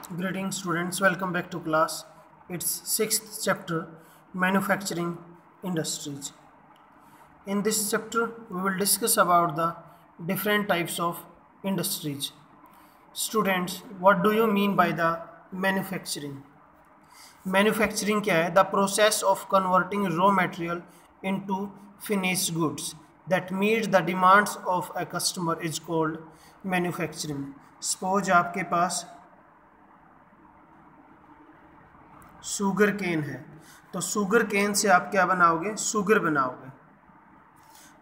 Greetings students, welcome back to class. It's sixth chapter, manufacturing industries. In this chapter, we will discuss about the different types of industries. Students, what do you mean by the manufacturing? Manufacturing क्या है? The process of converting raw material into finished goods that meet the demands of a customer is called manufacturing. Suppose आपके पास sugar cane है, तो sugar cane से आप क्या बनाओगे? Sugar बनाओगे।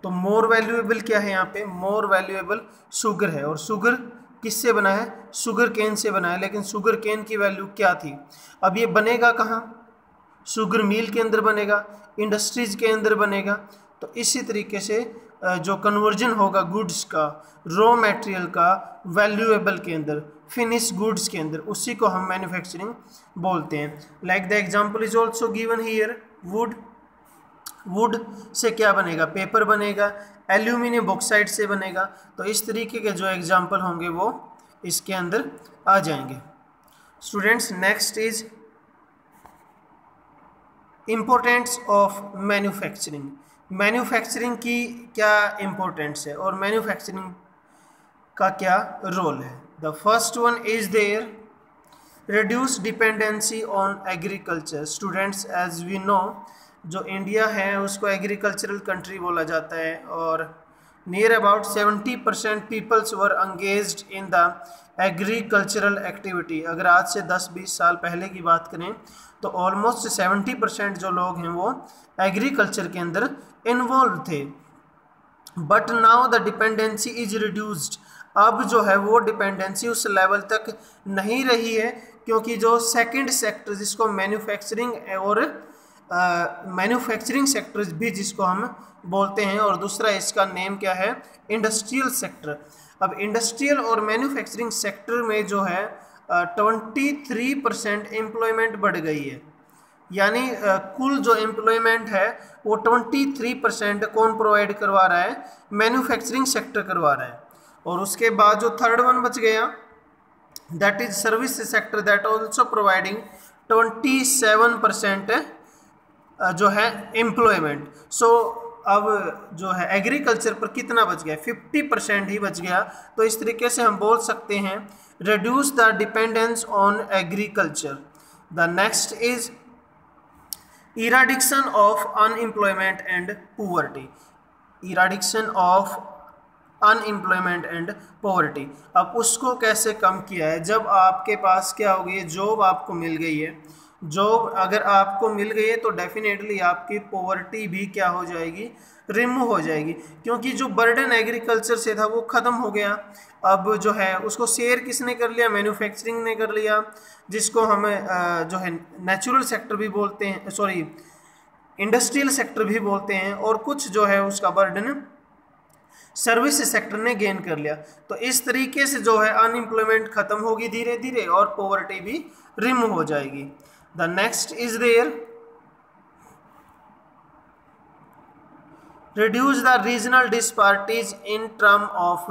तो मोर वैल्यूएबल क्या है यहाँ पे? मोर वैल्यूएबल शुगर है। और शुगर किससे बना है? शुगर केन से बना है। लेकिन शुगर केन की वैल्यू क्या थी? अब ये बनेगा कहाँ? शुगर मिल के अंदर बनेगा, इंडस्ट्रीज के अंदर बनेगा। तो इसी तरीके से जो कन्वर्जन होगा गुड्स का, रॉ मटेरियल का वैल्यूएबल के अंदर, फिनिश गुड्स के अंदर, उसी को हम मैन्युफैक्चरिंग बोलते हैं। Like the example is also given here. Would, would say क्या बनेगा? पेपर बनेगा। एल्यूमिनियम बॉक्साइड से बनेगा। तो इस तरीके के जो एग्जांपल होंगे वो इसके अंदर आ जाएंगे। Students, next is importance of manufacturing. Manufacturing की क्या इम्पोर्टेंस है और मैन्युफैक्चरिंग का क्या रोल है? The first one is their reduce dependency on agriculture. Students, as we know, जो इंडिया है उसको एग्रीकल्चरल कंट्री बोला जाता है और near about 70% peoples were engaged in the agricultural activity. अगर आज से 10-20 साल पहले की बात करें तो ऑलमोस्ट 70% जो लोग हैं वो एग्रीकल्चर के अंदर इन्वॉल्व थे। But now the dependency is reduced. अब जो है वो डिपेंडेंसी उस लेवल तक नहीं रही है, क्योंकि जो सेकंड सेक्टर जिसको मैन्युफैक्चरिंग और मैन्युफैक्चरिंग सेक्टर भी जिसको हम बोलते हैं, और दूसरा इसका नेम क्या है? Industrial sector. अब इंडस्ट्रियल और मैन्युफैक्चरिंग सेक्टर में जो है 23% एम्प्लॉयमेंट बढ़ गई है। यानी कुल जो एम्प्लॉयमेंट है वो 23% कौन प्रोवाइड करवा रहा है? मैन्युफैक्चरिंग सेक्टर करवा रहा है। और उसके बाद जो थर्ड वन बच गया, that is service sector, that also providing 27% जो है एम्प्लॉयमेंट। सो अब जो है एग्रीकल्चर पर कितना बच गया? 50% ही बच गया। तो इस तरीके से हम बोल सकते हैं reduce the dependence on agriculture. The next is eradication of unemployment and poverty. Eradication of unemployment and poverty. अब उसको कैसे कम किया है? जब आपके पास क्या हो गई? जॉब आपको मिल गई है। जॉब अगर आपको मिल गई है तो डेफिनेटली आपकी पॉवर्टी भी क्या हो जाएगी? रिमूव हो जाएगी, क्योंकि जो बर्डन एग्रीकल्चर से था वो ख़त्म हो गया। अब जो है उसको शेयर किसने कर लिया? मैन्युफैक्चरिंग ने कर लिया, जिसको हम जो है नेचुरल सेक्टर भी बोलते हैं, सॉरी इंडस्ट्रियल सेक्टर भी बोलते हैं, और कुछ जो है उसका बर्डन सर्विस सेक्टर ने गेन कर लिया। तो इस तरीके से जो है अनएम्प्लॉयमेंट खत्म होगी धीरे धीरे और पॉवर्टी भी रिमूव हो जाएगी। The next is their reduce the regional disparities in term of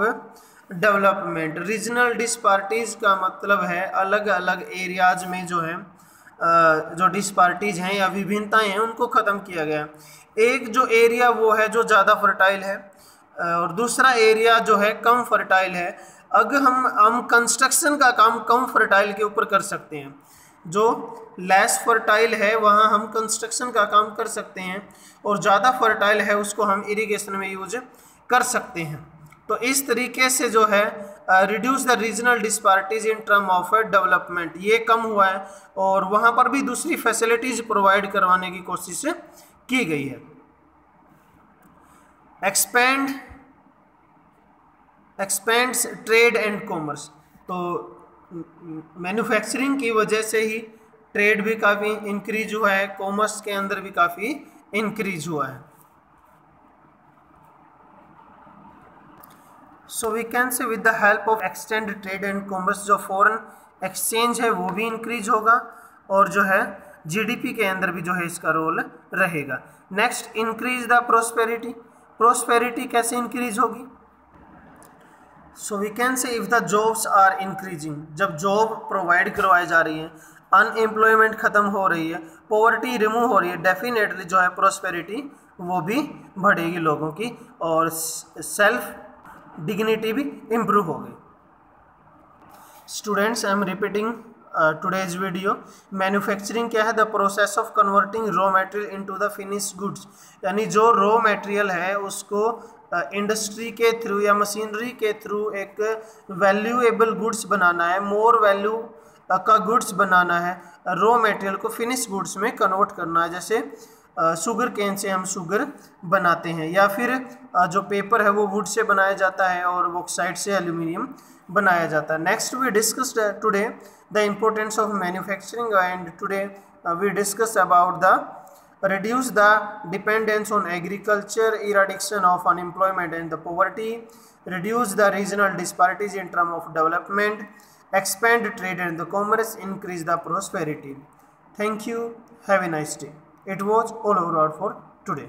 development. Regional disparities का मतलब है अलग अलग एरियाज में जो है जो डिस्पैरिटीज हैं या विभिन्नताएं हैं उनको ख़त्म किया गया। एक जो एरिया वो है जो ज़्यादा फर्टाइल है और दूसरा एरिया जो है कम फर्टाइल है। अगर हम कंस्ट्रक्शन का काम कम फर्टाइल के ऊपर कर सकते हैं, जो लेस फर्टाइल है वहाँ हम कंस्ट्रक्शन का काम कर सकते हैं, और ज़्यादा फर्टाइल है उसको हम इरिगेशन में यूज कर सकते हैं। तो इस तरीके से जो है reduce the regional disparities in term of development, ये कम हुआ है और वहाँ पर भी दूसरी फैसिलिटीज प्रोवाइड करवाने की कोशिश की गई है। Expends trade and commerce. तो मैन्युफैक्चरिंग की वजह से ही ट्रेड भी काफ़ी इंक्रीज हुआ है, कॉमर्स के अंदर भी काफ़ी इंक्रीज हुआ है। So we can say with the help of extend trade and commerce जो फॉरेन एक्सचेंज है वो भी इंक्रीज होगा, और जो है जीडीपी के अंदर भी जो है इसका रोल रहेगा। Next, increase the prosperity. Prosperity कैसे इंक्रीज होगी? So we can say if the jobs are increasing, जब जॉब प्रोवाइड करवाई जा रही है, अनएम्प्लॉयमेंट खत्म हो रही है, पॉवर्टी रिमूव हो रही है, डेफिनेटली जो है प्रोस्पेरिटी वो भी बढ़ेगी लोगों की, और सेल्फ डिग्निटी भी इम्प्रूव होगी। Students, I am repeating today's video. Manufacturing क्या है? The process of converting raw material into the finished goods, यानी जो रॉ मटेरियल है उसको इंडस्ट्री के थ्रू या मशीनरी के थ्रू एक वैल्यूएबल गुड्स बनाना है, मोर वैल्यू का गुड्स बनाना है, रॉ मटेरियल को फिनिश गुड्स में कन्वर्ट करना है। जैसे शुगर केन से हम शुगर बनाते हैं, या फिर जो पेपर है वो वुड से बनाया जाता है और बॉक्साइट से एल्यूमिनियम बनाया जाता है। Next we discussed today the importance of manufacturing, and today we discuss about the reduce the dependence on agriculture, eradication of unemployment and the poverty, reduce the regional disparities in terms of development, expand trade and the commerce, increase the prosperity. Thank you. Have a nice day. It was all over for today.